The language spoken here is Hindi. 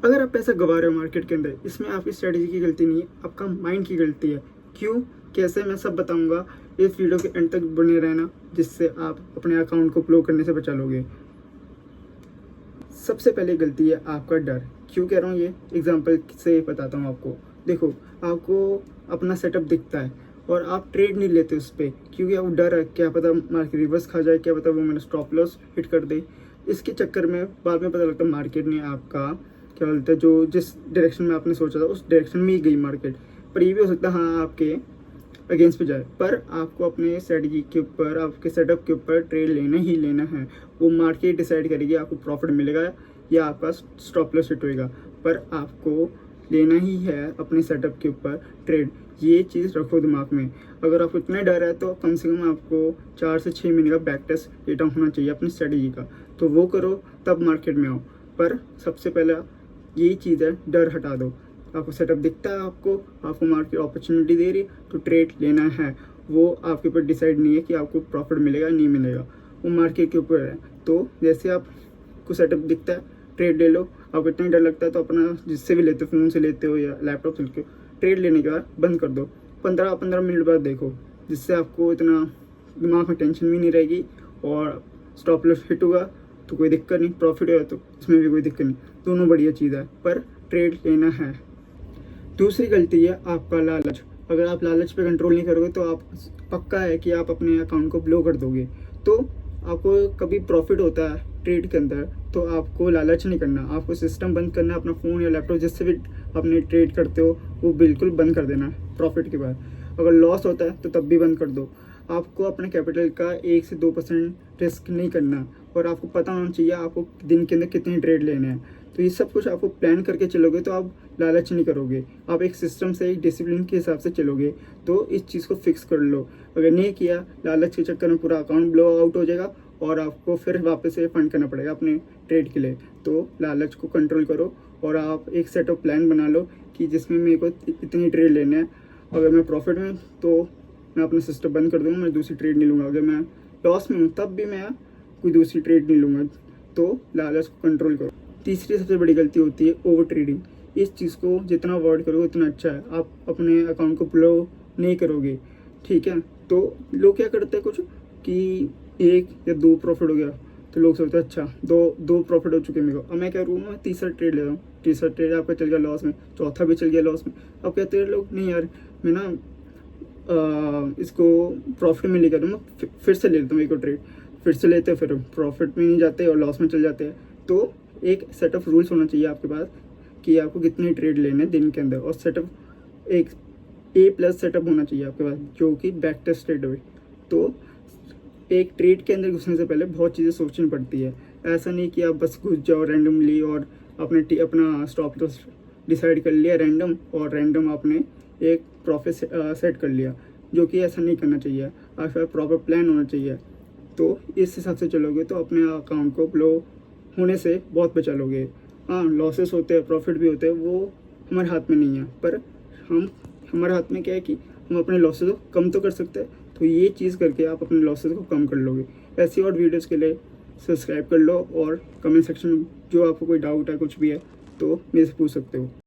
अगर आप पैसा गंवा रहे हो मार्केट के अंदर, इसमें आपकी स्ट्रेटजी की गलती नहीं है, आपका माइंड की गलती है। क्यों, कैसे, मैं सब बताऊंगा। इस वीडियो के एंड तक बने रहना, जिससे आप अपने अकाउंट को ब्लॉक करने से बचा लोगे। सबसे पहले गलती है आपका डर। क्यों कह रहा हूँ, ये एग्जांपल से बताता हूँ आपको। देखो, आपको अपना सेटअप दिखता है और आप ट्रेड नहीं लेते उस पर, क्योंकि आपको डर है, क्या पता मार्केट रिवर्स खा जाए, क्या पता वो मैंने स्टॉप लॉस हिट कर दे। इसके चक्कर में बाद में पता लगता है मार्केट ने आपका क्या बोलते हैं, जो जिस डायरेक्शन में आपने सोचा था उस डायरेक्शन में ही गई मार्केट। पर ये भी हो सकता है हाँ आपके अगेंस्ट पे जाए, पर आपको अपने स्ट्रेटजी के ऊपर, आपके सेटअप के ऊपर ट्रेड लेना ही लेना है। वो मार्केट डिसाइड करेगी आपको प्रॉफिट मिलेगा या आपका स्टॉप लॉस हिट होएगा, पर आपको लेना ही है अपने सेटअप के ऊपर ट्रेड। ये चीज़ रखो दिमाग में। अगर आपको इतना डर है तो कम से कम आपको 4 से 6 महीने का बैक टेस्ट डेटा होना चाहिए अपनी स्ट्रेटजी का, तो वो करो तब मार्केट में आओ। पर सबसे पहला यही चीज़ है, डर हटा दो। आपको सेटअप दिखता है, आपको मार्केट अपॉर्चुनिटी दे रही है, तो ट्रेड लेना है। वो आपके ऊपर डिसाइड नहीं है कि आपको प्रॉफिट मिलेगा नहीं मिलेगा, वो मार्केट के ऊपर है। तो जैसे आपको सेटअप दिखता है, ट्रेड ले लो। आपको इतना डर लगता है तो अपना जिससे भी लेते हो, फ़ोन से लेते हो या लैपटॉप से लेते हो, ट्रेड लेने के बाद बंद कर दो। 15 मिनट बाद देखो, जिससे आपको इतना दिमाग में टेंशन भी नहीं रहेगी और स्टॉप लॉस हिट होगा तो कोई दिक्कत नहीं, प्रॉफिट होगा तो इसमें भी कोई दिक्कत नहीं। दोनों बढ़िया चीज़ है, पर ट्रेड लेना है। दूसरी गलती है आपका लालच। अगर आप लालच पे कंट्रोल नहीं करोगे तो आप पक्का है कि आप अपने अकाउंट को ब्लॉक कर दोगे। तो आपको कभी प्रॉफिट होता है ट्रेड के अंदर तो आपको लालच नहीं करना, आपको सिस्टम बंद करना। अपना फ़ोन या लैपटॉप जिससे भी अपने ट्रेड करते हो वो बिल्कुल बंद कर देना प्रॉफिट के बाद। अगर लॉस होता है तो तब भी बंद कर दो। आपको अपने कैपिटल का 1 से 2% रिस्क नहीं करना, और आपको पता होना चाहिए आपको दिन के अंदर कितने ट्रेड लेने हैं। तो ये सब कुछ आपको प्लान करके चलोगे तो आप लालच नहीं करोगे, आप एक सिस्टम से, एक डिसिप्लिन के हिसाब से चलोगे। तो इस चीज़ को फिक्स कर लो। अगर नहीं किया, लालच के चक्कर में पूरा अकाउंट ब्लो आउट हो जाएगा और आपको फिर वापस से फंड करना पड़ेगा अपने ट्रेड के लिए। तो लालच को कंट्रोल करो और आप एक सेट ऑफ प्लान बना लो कि जिसमें मेरे को इतनी ट्रेड लेने हैं। अगर मैं प्रॉफिट में तो मैं अपना सिस्टम बंद कर दूँगा, मैं दूसरी ट्रेड नहीं लूँगा। अगर मैं लॉस में हूँ तब भी मैं कोई दूसरी ट्रेड नहीं लूँगा। तो लालच को कंट्रोल करो। तीसरी सबसे बड़ी गलती होती है ओवर ट्रेडिंग। इस चीज़ को जितना अवॉइड करोगे उतना अच्छा है। आप अपने अकाउंट को ब्लो नहीं करोगे, ठीक है। तो लोग क्या करते हैं कुछ कि 1 या 2 प्रॉफिट हो गया तो लोग सोचते हैं अच्छा दो प्रॉफिट हो चुके मेरे को, अब मैं क्या करूँ, मैं तीसरा ट्रेड ले रहा हूँ। तीसरा ट्रेड आपका चल गया लॉस में, चौथा भी चल गया लॉस में। अब कहते हैं लोग नहीं यार, मैं ना इसको प्रॉफिट में लेकर मैं फिर से ले लेता हूँ एक और ट्रेड। फिर से लेते हैं, फिर प्रॉफिट में नहीं जाते और लॉस में चल जाते हैं। तो एक सेट ऑफ रूल्स होना चाहिए आपके पास कि आपको कितने ट्रेड लेने हैं दिन के अंदर, और सेटअप एक A+ सेटअप होना चाहिए आपके पास जो कि बैक टेस्टेड हो। तो एक ट्रेड के अंदर घुसने से पहले बहुत चीज़ें सोचनी पड़ती है। ऐसा नहीं कि आप बस घुस जाओ रैंडमली और अपना स्टॉप लॉस डिसाइड कर लिया रैंडम, और रैंडम आपने एक प्रॉफिट सेट कर लिया, जो कि ऐसा नहीं करना चाहिए। आपका प्रॉपर प्लान होना चाहिए। तो इस हिसाब से चलोगे तो अपने अकाउंट को ब्लो होने से बहुत बचा लोगे। हाँ, लॉसेस होते हैं, प्रॉफिट भी होते हैं, वो हमारे हाथ में नहीं है, पर हमारे हाथ में क्या है कि हम अपने लॉसेस को कम तो कर सकते हैं। तो ये चीज़ करके आप अपने लॉसेस को कम कर लोगे। ऐसी और वीडियोस के लिए सब्सक्राइब कर लो, और कमेंट सेक्शन में जो आपको कोई डाउट है कुछ भी है तो मेरे से पूछ सकते हो।